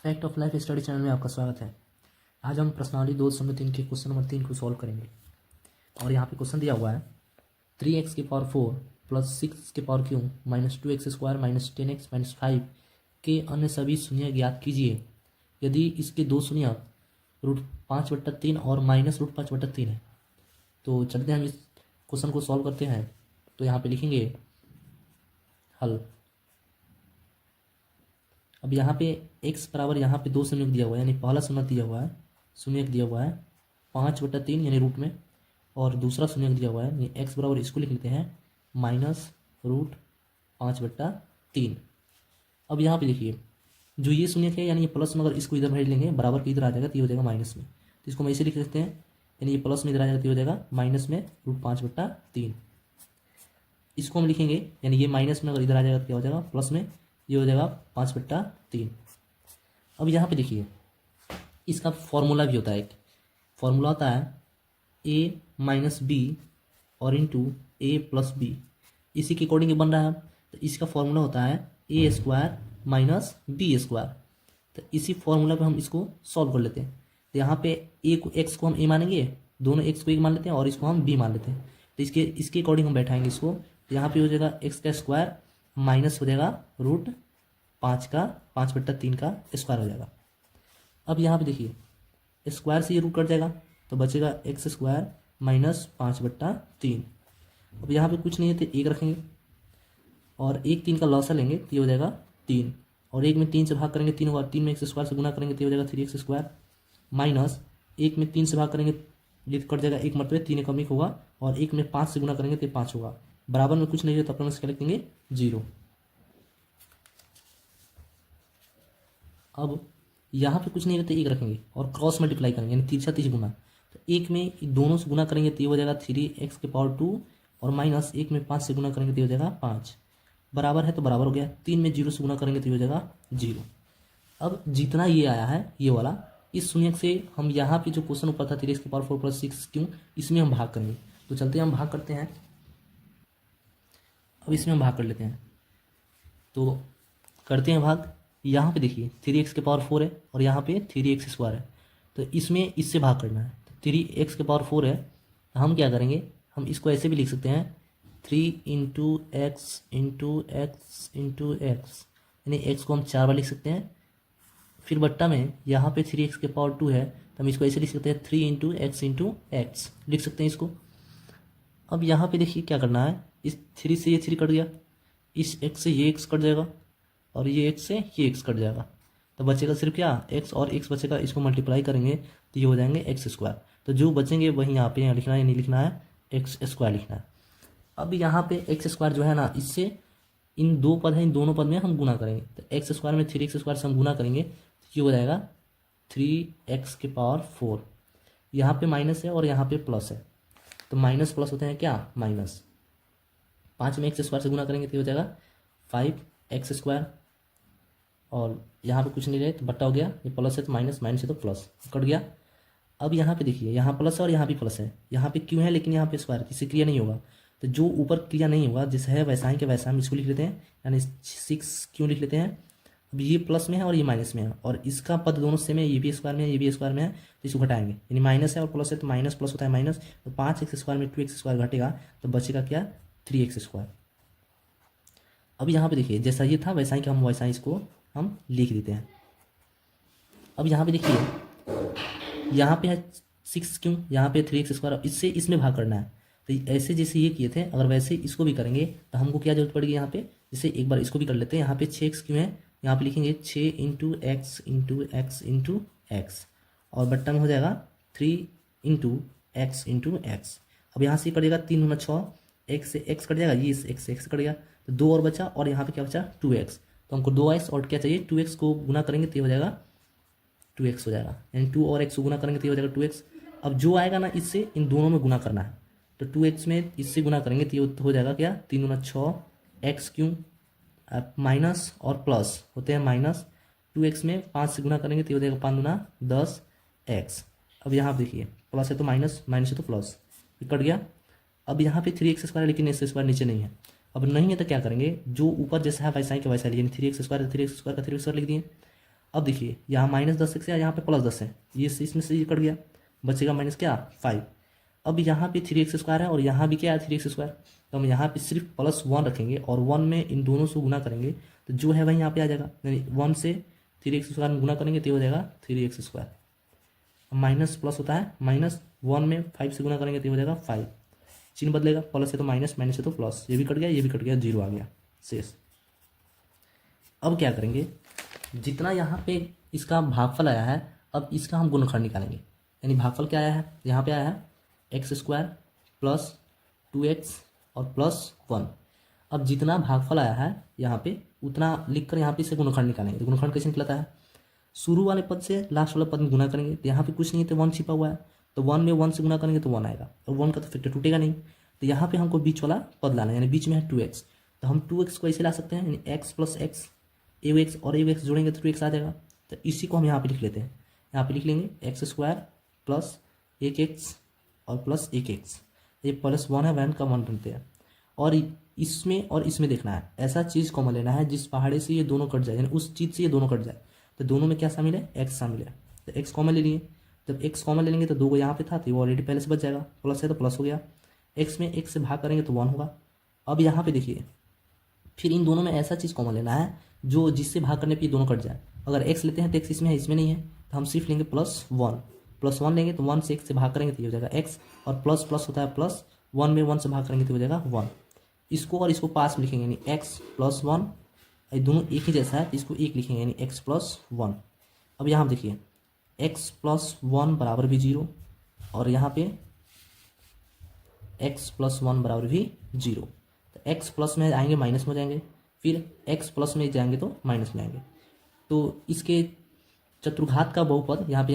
Fact of life study channel में आपका स्वागत है। आज हम प्रश्नावली 2.3 के क्वेश्चन नंबर 3 को सॉल्व करेंगे। और यहाँ पे क्वेश्चन दिया हुआ है 3x की पावर 4 प्लस 6 के power Q minus 2x square minus 10x minus 5 के अन्य सभी शून्य ज्ञात कीजिए यदि इसके दो शून्य √5/3 और माइनस √5/3 है। तो चलते हैं हम इस क्वेश्चन को सॉल्व करते हैं। तो यहाँ पे लिखेंगे हल। अब यहाँ पे x बराबर यहाँ पे दो शून्य दिया हुआ है, यानी पहला शून्य दिया हुआ है, शून्य दिया हुआ है 5/3 यानी रूट में, और दूसरा शून्य दिया हुआ है यानी x बराबर इसको लिख लेते हैं माइनस √5/3। अब यहाँ पे देखिए जो ये शून्य है यानी ये प्लस में, अगर इसको इधर भेज लेंगे बराबर के इधर आ जाएगा तो ये हो जाएगा माइनस में, तो इसको हम ऐसे लिख सकते हैं, यानी ये प्लस में इधर आ जाएगा तो ये हो जाएगा माइनस में √5/3। इसको हम लिखेंगे यानी ये माइनस में अगर इधर आ जाएगा तो क्या हो जाएगा प्लस में, ये हो जाएगा 5/3। अब यहाँ पे देखिए इसका फॉर्मूला भी होता है, एक फॉर्मूला होता है a माइनस बी और इंटू a प्लस बी, इसी के अकॉर्डिंग बन रहा है। तो इसका फॉर्मूला होता है a square minus B square. तो इसी फॉर्मूला पे हम इसको सॉल्व कर लेते हैं। तो यहाँ पे a को x को हम a मानेंगे, दोनों x को 1 मान लेते हैं और इसको हम b मान लेते हैं। तो इसके अकॉर्डिंग हम बैठाएंगे इसको। तो यहाँ पे हो जाएगा x का स्क्वायर माइनस हो जाएगा √5/3 का स्क्वायर हो जाएगा। अब यहाँ पे देखिए स्क्वायर से ये रूट कट जाएगा तो बचेगा x स्क्वायर माइनस 5/3। अब यहाँ पे कुछ नहीं है तो 1 रखेंगे और 1 3 का लॉसा लेंगे तो ये हो जाएगा 3, और 1 में 3 से भाग करेंगे 3 होगा, 3 में x स्क्वायर से गुना करेंगे तो ये हो जाएगा 3x स्क्वायर माइनस 1 में 3 से भाग करेंगे ये कट जाएगा 1 मतलब 3 कम 1 होगा, और 1 में 5 से गुना करेंगे तो 5 होगा, बराबर में कुछ नहीं है तो अपन इसका लिख देंगे 0। अब यहाँ पे कुछ नहीं रहता 1 रखेंगे और क्रॉस मल्टीप्लाई करेंगे यानी तिरछा 30 गुना, तो 1 में दोनों से गुना करेंगे तो ये हो जाएगा 3x के पावर 2, और माइनस 1 में 5 से गुना करेंगे तो ये हो जाएगा 5, बराबर है तो बराबर हो गया। 3 में 0 से गुना करेंगे तो ये हो जाएगा 0। अब जितना ये आया है ये वाला, इस शून्य से हम यहाँ पे जो क्वेश्चन ऊपर था 3x के पावर 4 प्लस 6 क्यों, इसमें हम भाग करेंगे। तो चलते हैं हम भाग करते हैं। अब इसमें हम भाग कर लेते हैं, तो करते हैं भाग। यहाँ पे देखिए 3x के पावर 4 है और यहाँ पे 3x स्क्वायर है, तो इसमें इससे भाग करना है। तो 3x के पावर 4 है तो हम क्या करेंगे, हम इसको ऐसे भी लिख सकते हैं 3 into x into x into x, यानी x को हम 4 बार लिख सकते हैं। फिर बट्टा में यहाँ पे 3x के पावर 2 है तो हम इसको ऐसे लिख सकते हैं 3 इंटू एक्स लिख सकते हैं इसको। अब यहाँ पे देखिए क्या करना है, इस 3 से ये 3 कट गया, इस x से ये x कट जाएगा, और ये x से ये x कट जाएगा, तो बचेगा सिर्फ क्या x और x बचेगा। इसको मल्टीप्लाई करेंगे तो ये हो जाएंगे x स्क्वायर। तो जो बचेंगे वही यहाँ पे लिखना है, नहीं लिखना है, x स्क्वायर लिखना है। अब यहाँ पे x स्क्वायर जो है ना, इससे इन दो पद हैं, इन दोनों पद में हम गुना करेंगे। तो x स्क्वायर में 3x स्क्वायर से हम गुना करेंगे तो ये हो जाएगा 3x के पावर 4। यहाँ पे माइनस है और यहाँ पे प्लस है, तो माइनस प्लस होते हैं क्या माइनस। 5 में x स्क्वायर से गुना करेंगे तो हो जाएगा 5x स्क्वायर, और यहाँ पे कुछ नहीं रहे तो बट्टा हो गया, ये प्लस है तो माइनस, माइनस है तो प्लस, कट गया। अब यहाँ पे देखिए यहाँ प्लस है और यहाँ भी प्लस है, यहाँ पे क्यों है लेकिन यहाँ पे स्क्वायर, इससे क्रिया नहीं होगा। तो जो ऊपर क्रिया नहीं होगा जैसे है वैसा ही के वैसा हम इसको लिख लेते हैं, यानी 6 क्यों लिख लेते हैं। अब ये प्लस में है और ये माइनस में है, और इसका पद दोनों सेम है, ये भी स्क्वायर में है ये भी स्क्वायर में है, तो इसको घटाएंगे, यानी माइनस है और प्लस है तो माइनस प्लस होता है माइनस, तो 5x स्क्वायर में 2x स्क्वायर घटेगा तो बचेगा क्या 3x स्क्वायर। अब यहाँ पे देखिए जैसा ये था वैसा ही कि हम वैसा ही इसको हम लिख देते हैं। अब यहाँ पे देखिए यहाँ पे है 6 क्यों, यहाँ पे 3x स्क्वायर, इससे इसमें भाग करना है। तो ऐसे जैसे ये किए थे अगर वैसे इसको भी करेंगे तो हमको क्या जरूरत पड़ेगी यहाँ पे, जैसे एक बार इसको भी कर लेते हैं। यहाँ पे 6x क्यों है, यहाँ पे लिखेंगे 6 into x into x into x, और बट्टा में हो जाएगा 3 इंटू एक्स इंटू एक्स। अब यहाँ से कटेगा 3 गुना 6, एक्स से एक्स कट जाएगा, ये एक्स से एक्स कट गया तो 2 और बचा, और यहाँ पे क्या बचा 2x, तो हमको 2x और क्या चाहिए 2x को गुना करेंगे तो ये हो जाएगा 2x हो जाएगा, यानी 2 और x को गुना करेंगे तो ये हो जाएगा 2x। अब जो आएगा ना इससे इन दोनों में गुना करना है, तो 2x में इससे गुना करेंगे तो ये हो जाएगा क्या 3 गुना 6 x क्यों, माइनस और प्लस होते हैं माइनस, 2x में 5 से गुना करेंगे तो ये हो जाएगा 5 गुना 10 x। अब यहाँ पे देखिए प्लस है तो माइनस, माइनस है तो प्लस, ये कट गया। अब यहाँ पे 3x स्क्वायर लेकिन x स्क्वायर नीचे नहीं है, अब नहीं है तो क्या करेंगे, जो ऊपर जैसा है वैसा ही के वैसा, यानी 3x स्क्वायर 3x स्क्वायर का 3x स्क्वायर लिख दिए। अब देखिए यहाँ -10x है, यहाँ पे +10 है, ये इसमें से ये कट गया, बचेगा माइनस क्या 5। अब यहाँ पे 3x² है और यहाँ भी क्या है 3x², तो हम यहाँ पे सिर्फ +1 रखेंगे और 1 में इन दोनों से गुना करेंगे तो जो है वही यहाँ पे आ जाएगा, यानी 1 से 3x² में गुना करेंगे तो हो जाएगा 3x²। माइनस प्लस होता है, -1 में 5 से गुना करेंगे तो हो जाएगा 5, चिन्ह बदलेगा, प्लस है तो माइनस, माइनस है तो प्लस, ये भी कट गया, ये भी कट गया, 0 आ गया शेष। अब क्या करेंगे, जितना यहाँ पे इसका भागफल आया है अब इसका हम गुणनखंड निकालेंगे, यानी भागफल क्या आया है, यहाँ पे आया है x² प्लस 2x और +1। अब जितना भागफल आया है यहाँ पे उतना लिखकर यहाँ पे इसे गुणनखंड निकालेंगे। तो गुणनखंड कैसे निकलता है, शुरू वाले पद से लास्ट वाले पद में गुना करेंगे, तो यहाँ पे कुछ नहीं है तो 1 छिपा हुआ है, तो 1 में 1 से गुना करेंगे तो 1 आएगा, और 1 का तो फैक्टर टूटेगा नहीं, तो यहाँ पे हमको बीच वाला पद लाना है, यानी बीच में है 2x, तो हम 2x को ऐसे ला सकते हैं, यानी x + x, ax और ax जोड़ेंगे तो 2x आ जाएगा। तो इसी को हम यहाँ पे लिख लेते हैं, यहाँ पे लिख लेंगे x² प्लस 1x और प्लस 1x, ये +1 है, 1 का 1 बनते हैं, और इसमें देखना है, ऐसा चीज़ कॉमन लेना है जिस पहाड़े से ये दोनों कट जाए, यानी उस चीज़ से ये दोनों कट जाए, तो दोनों में क्या शामिल है, x शामिल है, तो x कॉमन ले लिए, जब x कॉमन ले लेंगे तो 2 को यहाँ पे था तो वो ऑलरेडी पहले से बच जाएगा, प्लस है तो प्लस हो गया, x में x से भाग करेंगे तो 1 होगा। अब यहाँ पे देखिए फिर इन दोनों में ऐसा चीज़ कॉमन लेना है जो जिससे भाग करने पर ये दोनों कट जाए, अगर x लेते हैं तो x इसमें है, इसमें नहीं है, तो हम सिर्फ लेंगे +1 लेंगे, तो 1 से x से भाग करेंगे तो ये हो जाएगा x, और प्लस प्लस होता है प्लस, 1 में 1 से भाग करेंगे तो हो जाएगा 1, इसको और इसको पास में लिखेंगे, यानी x + 1, ये दोनों एक ही जैसा है तो इसको एक लिखेंगे, यानी x + 1। अब यहाँ देखिए x + 1 बराबर भी 0, और यहाँ पे x + 1 बराबर भी 0, तो x प्लस में आएंगे माइनस में हो जाएंगे, फिर x प्लस में जाएंगे तो माइनस में आएंगे, तो इसके चतुर्घात का बहुपद यहाँ पे